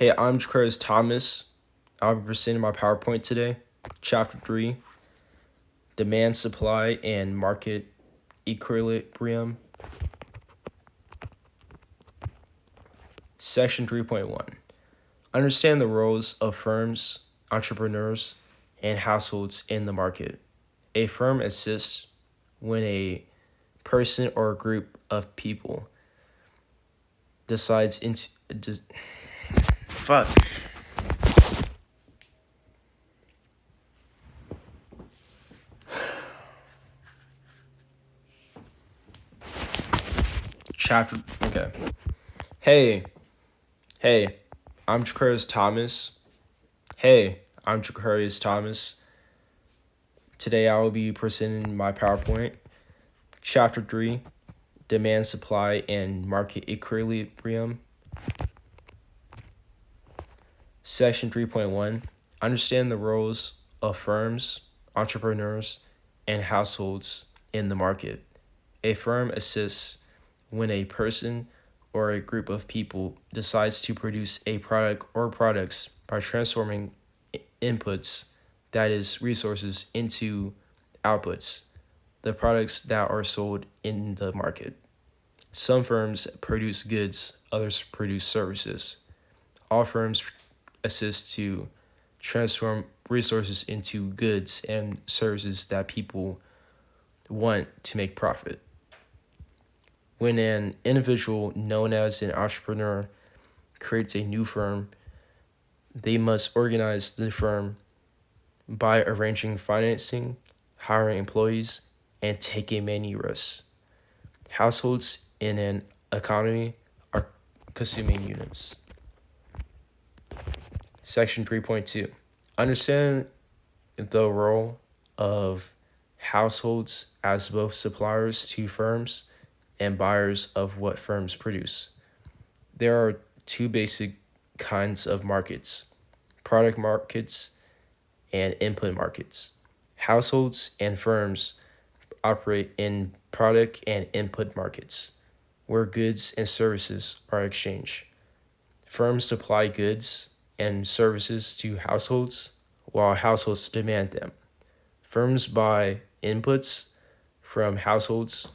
Hey, I'm Chris Thomas. I'll be presenting my PowerPoint today. Chapter 3, Demand, Supply, and Market Equilibrium. Section 3.1. Understand the roles of firms, entrepreneurs, and households in the market. A firm assists when a person or a group of people decides into... Fuck. Okay. Hey, I'm Chris Thomas. Today I will be presenting my PowerPoint. Chapter 3, Demand, Supply, and Market Equilibrium. Section 3.1, Understand the roles of firms, entrepreneurs, and households in the market. A firm assists when a person or a group of people decides to produce a product or products by transforming inputs, that is, resources, into outputs, the products that are sold in the market. Some firms produce goods, others produce services. All firms assist to transform resources into goods and services that people want to make profit. When an individual known as an entrepreneur creates a new firm, they must organize the firm by arranging financing, hiring employees, and taking many risks. Households in an economy are consuming units. Section 3.2. Understand the role of households as both suppliers to firms and buyers of what firms produce. There are two basic kinds of markets: product markets and input markets. Households and firms operate in product and input markets, where goods and services are exchanged. Firms supply goods and services to households, while households demand them. Firms buy inputs from households,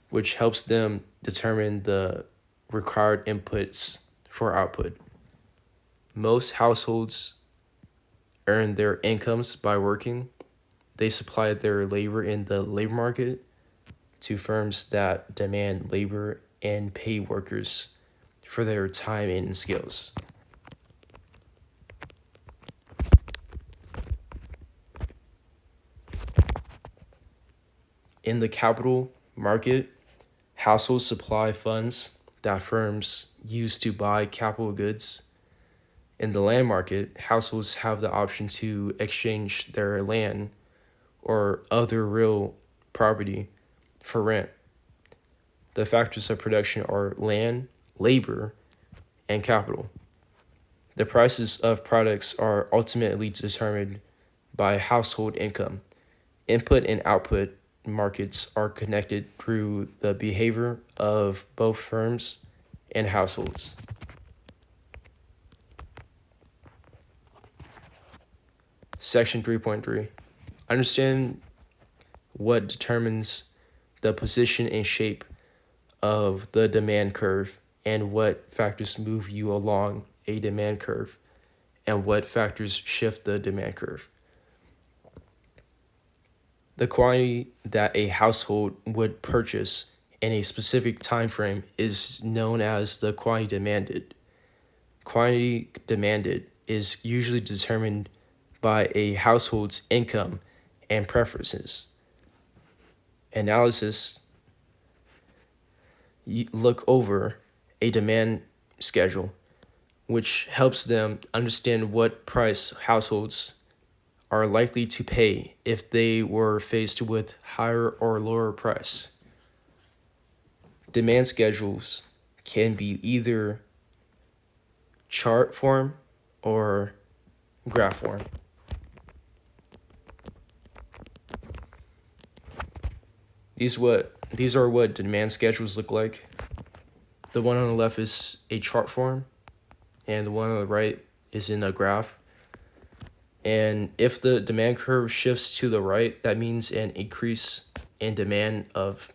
which helps them determine the required inputs for output. Most households earn their incomes by working. They supply their labor in the labor market to firms that demand labor and pay workers for their time and skills. In the capital market, households supply funds that firms use to buy capital goods. In the land market, households have the option to exchange their land or other real property for rent. The factors of production are land, labor, and capital. The prices of products are ultimately determined by household income. Input and output markets are connected through the behavior of both firms and households. Section 3.3. Understand what determines the position and shape of the demand curve and what factors move you along a demand curve and what factors shift the demand curve. The quantity that a household would purchase in a specific time frame is known as the quantity demanded. Quantity demanded is usually determined by a household's income and preferences. Analysis look over a demand schedule, which helps them understand what price households are likely to pay if they were faced with higher or lower price. Demand schedules can be either chart form or graph form. These are what demand schedules look like. The one on the left is a chart form. and the one on the right is in a graph. And if the demand curve shifts to the right, that means an increase in demand of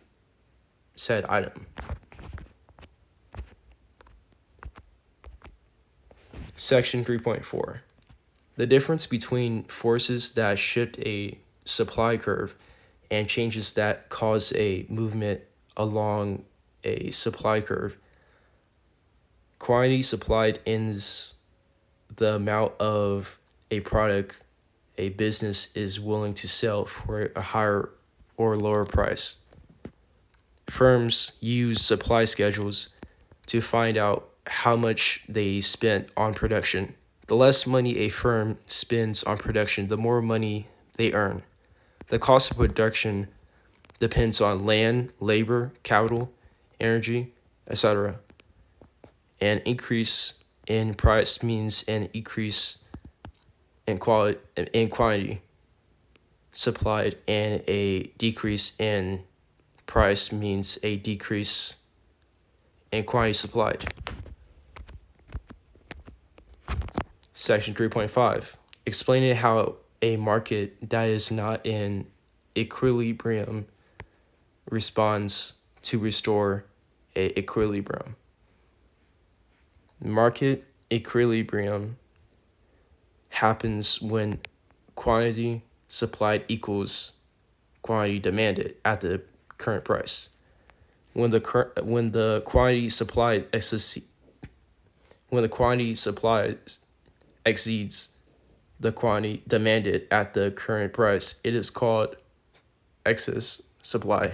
said item. Section 3.4. The difference between forces that shift a supply curve and changes that cause a movement along a supply curve. Quantity supplied is the amount of a product a business is willing to sell for a higher or lower price. Firms use supply schedules to find out how much they spent on production. The less money a firm spends on production, the more money they earn. The cost of production depends on land, labor, capital, energy, etc. An increase in price means an increase in quantity supplied, and a decrease in price means a decrease in quantity supplied. Section 3.5. Explaining how a market that is not in equilibrium responds to restore a equilibrium. Market equilibrium happens when quantity supplied equals quantity demanded at the current price. When the quantity supplied exceeds the quantity demanded at the current price, it is called excess supply.